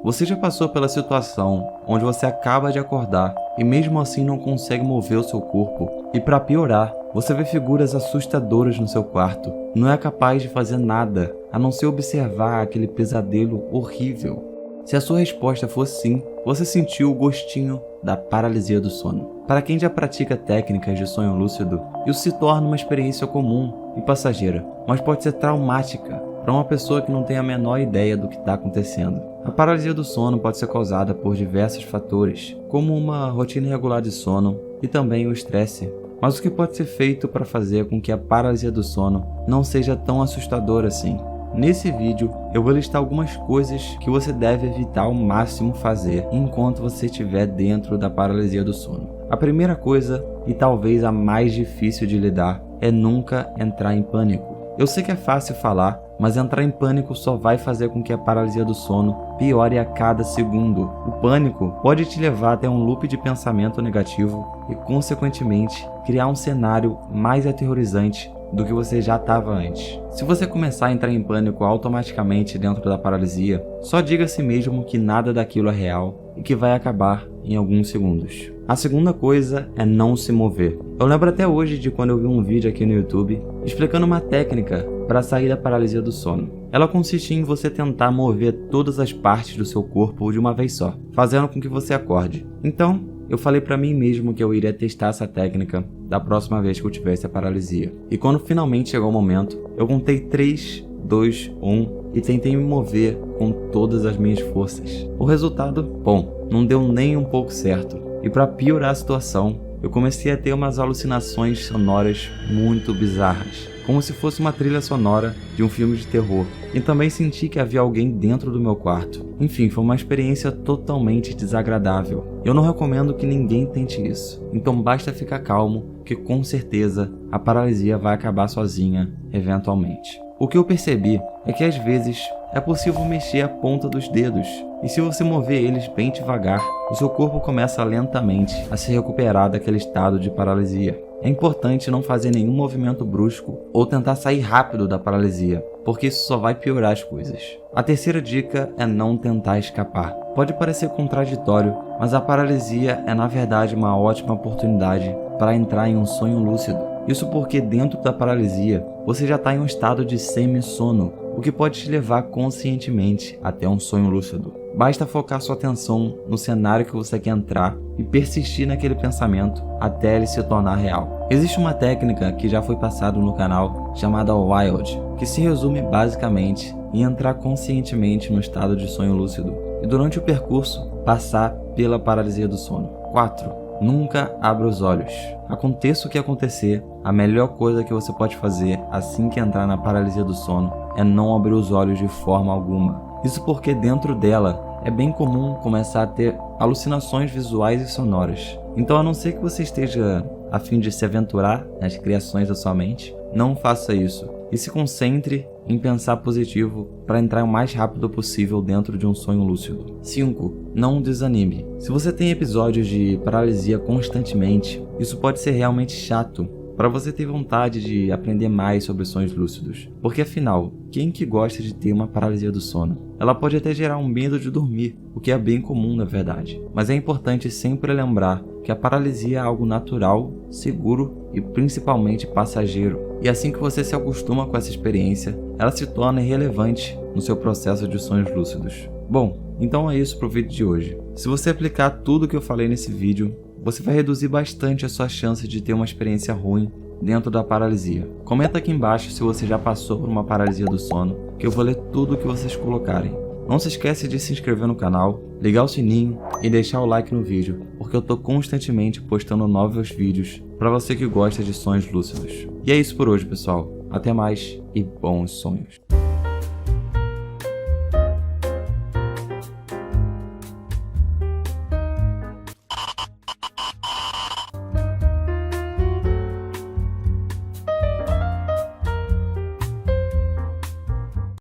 Você já passou pela situação onde você acaba de acordar e mesmo assim não consegue mover o seu corpo? E para piorar, você vê figuras assustadoras no seu quarto. Não é capaz de fazer nada, a não ser observar aquele pesadelo horrível. Se a sua resposta for sim, você sentiu o gostinho da paralisia do sono. Para quem já pratica técnicas de sonho lúcido, isso se torna uma experiência comum e passageira, mas pode ser traumática para uma pessoa que não tem a menor ideia do que está acontecendo. A paralisia do sono pode ser causada por diversos fatores, como uma rotina irregular de sono e também o estresse. Mas o que pode ser feito para fazer com que a paralisia do sono não seja tão assustadora assim? Nesse vídeo, eu vou listar algumas coisas que você deve evitar ao máximo fazer enquanto você estiver dentro da paralisia do sono. A primeira coisa, e talvez a mais difícil de lidar, é nunca entrar em pânico. Eu sei que é fácil falar, mas entrar em pânico só vai fazer com que a paralisia do sono piore a cada segundo. O pânico pode te levar até um loop de pensamento negativo e, consequentemente, criar um cenário mais aterrorizante do que você já estava antes. Se você começar a entrar em pânico automaticamente dentro da paralisia, só diga a si mesmo que nada daquilo é real e que vai acabar em alguns segundos. A segunda coisa é não se mover. Eu lembro até hoje de quando eu vi um vídeo aqui no YouTube explicando uma técnica para sair da paralisia do sono. Ela consiste em você tentar mover todas as partes do seu corpo de uma vez só, fazendo com que você acorde. Então, eu falei pra mim mesmo que eu iria testar essa técnica da próxima vez que eu tivesse a paralisia. E quando finalmente chegou o momento, eu contei 3, 2, 1 e tentei me mover com todas as minhas forças. O resultado, bom, não deu nem um pouco certo. E para piorar a situação, eu comecei a ter umas alucinações sonoras muito bizarras, como se fosse uma trilha sonora de um filme de terror. E também senti que havia alguém dentro do meu quarto. Enfim, foi uma experiência totalmente desagradável. Eu não recomendo que ninguém tente isso. Então basta ficar calmo, que com certeza a paralisia vai acabar sozinha, eventualmente. O que eu percebi é que às vezes é possível mexer a ponta dos dedos. E se você mover eles bem devagar, o seu corpo começa lentamente a se recuperar daquele estado de paralisia. É importante não fazer nenhum movimento brusco ou tentar sair rápido da paralisia, porque isso só vai piorar as coisas. A terceira dica é não tentar escapar. Pode parecer contraditório, mas a paralisia é na verdade uma ótima oportunidade para entrar em um sonho lúcido. Isso porque dentro da paralisia, você já está em um estado de semi-sono, o que pode te levar conscientemente até um sonho lúcido. Basta focar sua atenção no cenário que você quer entrar e persistir naquele pensamento até ele se tornar real. Existe uma técnica que já foi passada no canal chamada Wild, que se resume basicamente em entrar conscientemente no estado de sonho lúcido e durante o percurso passar pela paralisia do sono. 4. Nunca abra os olhos. Aconteça o que acontecer, a melhor coisa que você pode fazer assim que entrar na paralisia do sono é não abrir os olhos de forma alguma. Isso porque dentro dela é bem comum começar a ter alucinações visuais e sonoras. Então, a não ser que você esteja a fim de se aventurar nas criações da sua mente, não faça isso. E se concentre em pensar positivo para entrar o mais rápido possível dentro de um sonho lúcido. 5. Não desanime. Se você tem episódios de paralisia constantemente, isso pode ser realmente chato para você ter vontade de aprender mais sobre sonhos lúcidos. Porque afinal, quem que gosta de ter uma paralisia do sono? Ela pode até gerar um medo de dormir, o que é bem comum na verdade. Mas é importante sempre lembrar que a paralisia é algo natural, seguro e principalmente passageiro. E assim que você se acostuma com essa experiência, ela se torna irrelevante no seu processo de sonhos lúcidos. Bom, então é isso para o vídeo de hoje. Se você aplicar tudo que eu falei nesse vídeo, você vai reduzir bastante a sua chance de ter uma experiência ruim dentro da paralisia. Comenta aqui embaixo se você já passou por uma paralisia do sono, que eu vou ler tudo o que vocês colocarem. Não se esquece de se inscrever no canal, ligar o sininho e deixar o like no vídeo, porque eu tô constantemente postando novos vídeos para você que gosta de sonhos lúcidos. E é isso por hoje, pessoal. Até mais e bons sonhos.